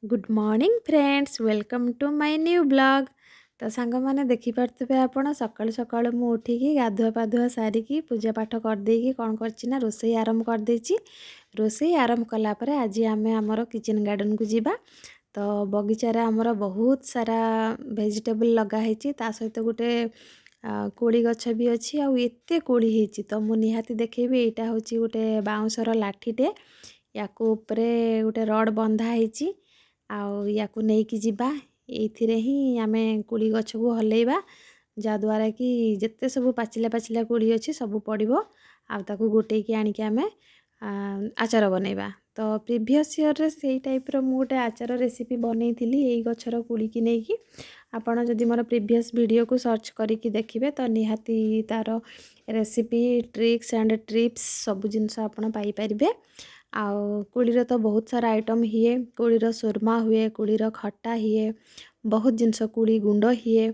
Good morning friends welcome to my new blog. तो song मैंने देखिपे आपण सकाळु सकाळु मु उठिकी गाधुआ पाधुआ सारिकी पूजा पाठ करदेकी कौन करना रोसई आरंभ करदेची। रोसई आरंभ कलापर आज आम आमर किचन गार्डन को जीवा। तो बगीचार आमर बहुत सारा वेजिटेबल लगाई सहित गोटे कोड़ी गछ भी अच्छी आते कोड़ी होती। तो मु निहाती देखेबी यहाँ हूँ गोटे बाउंसर लाठीटे या गोटे रड बंधा होती आकु नहीं जीवा ये ही आम कोड़ी गछ को हलैबा जहाद्वारा कि जिते सब पाचिला पाचिला कोड़ी अच्छी सब पड़ो आउ गोटे की आनिक आम आचार बनैबा। तो प्रीवियस ईयर से टाइप्र मु गोटे आचार रेसिपी बनई यही गचर कोड़ी की नहीं आपड़ जदि मोर प्रीवियस वीडियो को सर्च करके देखिए तो निहाती तार रेसिपी ट्रिक्स एंड ट्रिप्स सब जिनस आपड़ पाइपर। आउ कोड़ीर तो बहुत सारा आइटम हुए, कोड़ीर सुरमा हुए, कोड़ीर खट्टा हुए, बहुत जिनस कोड़ी गुंड हुए।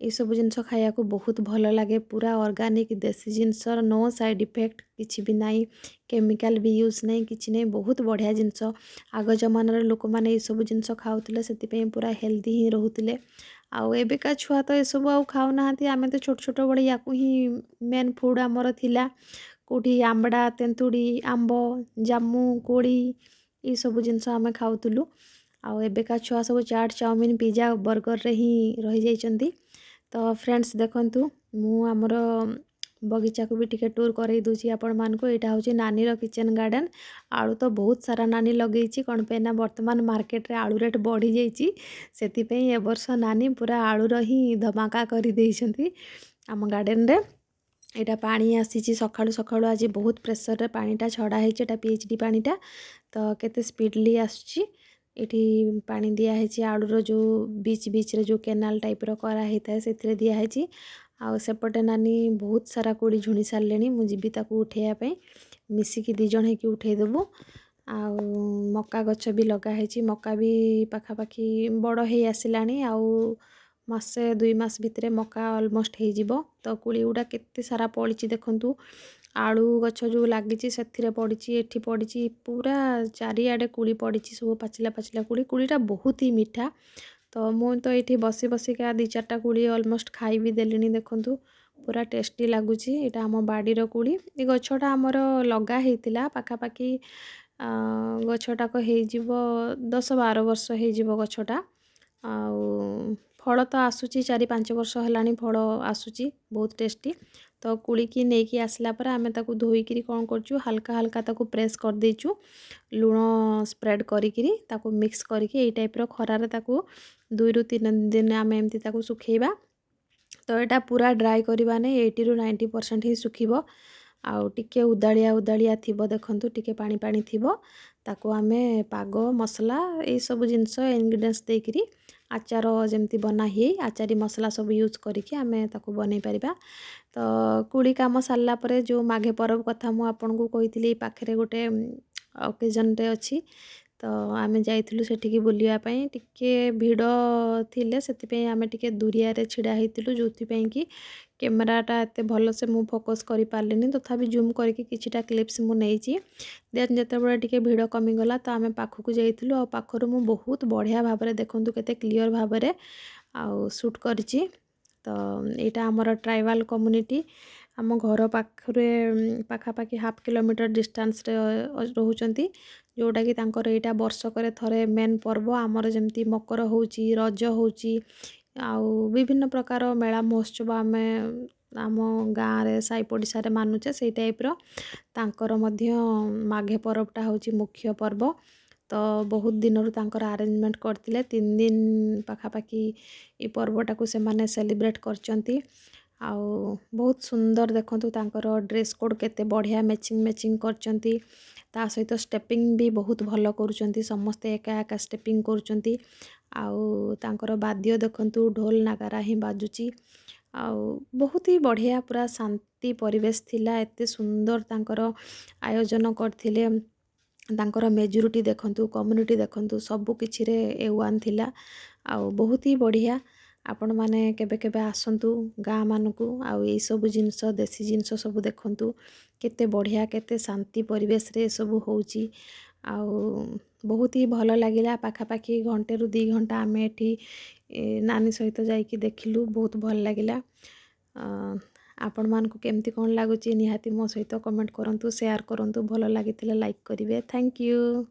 ये सब जिनस खाया को बहुत भल लगे, पूरा ऑर्गेनिक देसी जिनस, नो साइड इफेक्ट किसी भी नहीं, केमिकल भी यूज नहीं किसी नहीं, बहुत बढ़िया जिनस। आग जमानार लोक मैंने ये सब जिनस खाऊले से पूरा हेल्दी ही रोते। आउ एबिका छुआ तो यू आउ खाऊना आम तो छोट छोट बड़े या ही मेन फुड आमर थिला कोठी आंबड़ा तेंतुड़ी आंब जामु कोड़ी ये सब जिनस आम खाऊलु। आउ एबिका छुआ सब चाट चाउमिन पिज्जा बर्गर रे ही रही जाइछंती। तो फ्रेंड्स देखंतु मु आमर बगीचा को भी टिके टूर करई दूची आपण मानको। एटा होची नानी रो किचन गार्डन। आलू तो बहुत सारा नानी लगेइची कौन पे ना वर्तमान मार्केट रे आलू रेट बढ़ी जाइची सेति पे ए वर्ष नानी पूरा आलू रो ही धमाका करी देइछंती आम गार्डन रे। एटा पानी आसीची सखाळु सखाळु आज बहुत प्रेशर रे पानीटा छड़ा हेची। एटा पीएचडी पानीटा तो केते स्पीडली आसुची। एठी पानी दिया हेची आलूर जो बीच बीच रे जो केनाल टाइप रो करा हेता सेथिरे दिया हेची। आउ सेपटे नानी बहुत सारा कोड़ी झुणी सारलेनी मु जीबी ताकू उठेया पे मिसिकी दी जण हेकी उठेई देबो। आउ मक्का गछ भी लगा हेची, मक्का भी पाखापाखी बड़ हेई आसिलानी आउ मासे 2 मास भितरे मक्का ऑलमोस्ट हो जिवो। तो कुड़ी गुड़ा केते सारा पड़ी देखंतु आलू गछ जो लगी से पड़ी एठी पड़ी पूरा चारिआडे कुड़ी पड़ी सब पाचिला पाचिला कुड़ी कुड़ीटा बहुत ही मीठा। तो मु तो ये बसी बसिका 2-4टा कुड़ी ऑलमोस्ट खाई भी देलिनी देखंतु पूरा टेस्टी लगुच। यहाँ आम बाड़ीर कुड़ी ये गछटा आमर लगा होता पाखापाखि गछटाक हो 10-12 वर्ष हो गछटा। आउ फल तो आसूची 4-5 वर्ष है फल आसूची बहुत टेस्टी। तो कुड़ी की नहीं कि आसला पर आम ताकू धोईकी कौन करचु हल्का हल्का ताकू प्रेस कर देचु लुण स्प्रेड करिकी ताकू मिक्स करके यही टाइप्र खरार ताकू 2-3 दिन आम एमती ताकू सुखेबा। तो यहाँ पूरा ड्राए करवा नहीं 80-90% ही सुखिब। आउ टिके उदाड़िया उदाड़िया थिबो देखंतु टिके पानी पानी थिबो ताकू आमे पाग मसला ये सब जिनस इनग्रेडिएंट्स देकरी आचार जमती बना ही आचारी मसला सब यूज करके आमे ताकू बनै परिबा। तो कुड़ी काम सारला परे जो माघे परब कथा मु आपन को कहितली पाखरे गोटे ओकेजन रे अछि। तो आमे जाइथिलु सेठिकी बुलिया पई टिके भिड़ थिले सेति पई आमे टिके दुरिया रे छिड़ा हेतिलु जोथि पई कि कैमराटा एते भल से मु फोकस करि पारलिनी तथापि जूम करके किछिटा क्लिप्स मु नेइची। देन जेतेबेले टिके भिड़ कमिगला तो आमे पाखकु जाइथिलु आ पाखरु मु बहुत बढ़िया भाबरे देखंतु केते क्लियर भाबरे आउ शूट करिची। तो यहाँ आमर ट्राइबल कम्युनिटी आम घर पाखरे पाखापाखि 1/2 किलोमीटर डिस्टेंस रे रहउचंती जोटा कि तांकर एटा वर्षकरे थरे मेन पर्व आमर जमती मकर होउची रज होउची आउ विभिन्न प्रकार मेला महोत्सव आमे आम गाँव रे साई पड़िसा रे मानुचे से टाइप्र तांकर मध्य माघे पर्वटा होउची मुख्य पर्व। तो बहुत दिन तांकर अरेंजमेंट करथिले 3 दिन पाखापाखि ये पर्वटा को से माने सेलिब्रेट करचंती। आउ बहुत सुंदर देखंतु तांकर ड्रेस कोड केते बढ़िया मैचिंग मैचिंग करचंती ता सहित स्टेपिंग भी बहुत भल करुचंती समस्ते एका एका स्टेपिंग करुचंती। आउ तांकर वाद्य देखंतु ढोल नागारा ही बाजुची आउ बहुत ही बढ़िया पूरा शांति परिवेश थिला एते सुंदर तांकर आयोजन करथिले। तांकर मेजोरिटी देखंतु कम्युनिटी देखंतु सब किछि रे ए1 थिला आउ बहुत ही बढ़िया। आपण माने केबे केबे आसंतु गाँ मानकू आउ ये सब जिनस देसी जिनस सब देखंतु केते बढ़िया केते शांति परिवेश रे सब होउची आउ ବହୁତ ହି ଭଲ ଲାଗିଲା। ପାଖାପାଖି ଘଣ୍ଟେରୁ 2 ଘଣ୍ଟା ଆମେ ଏଠି ନାନୀ ସହିତ ଯାଇକି ଦେଖିଲୁ। ବହୁତ ଭଲ ଲାଗିଲା। ଆପଣମାନଙ୍କୁ କେମିତି କ'ଣ ଲାଗୁଛି ନିହାତି ମୋ ସହିତ କମେଣ୍ଟ କରନ୍ତୁ, ସେୟାର କରନ୍ତୁ। ଭଲ ଲାଗିଥିଲେ ଲାଇକ୍ କରିବେ। Thank you.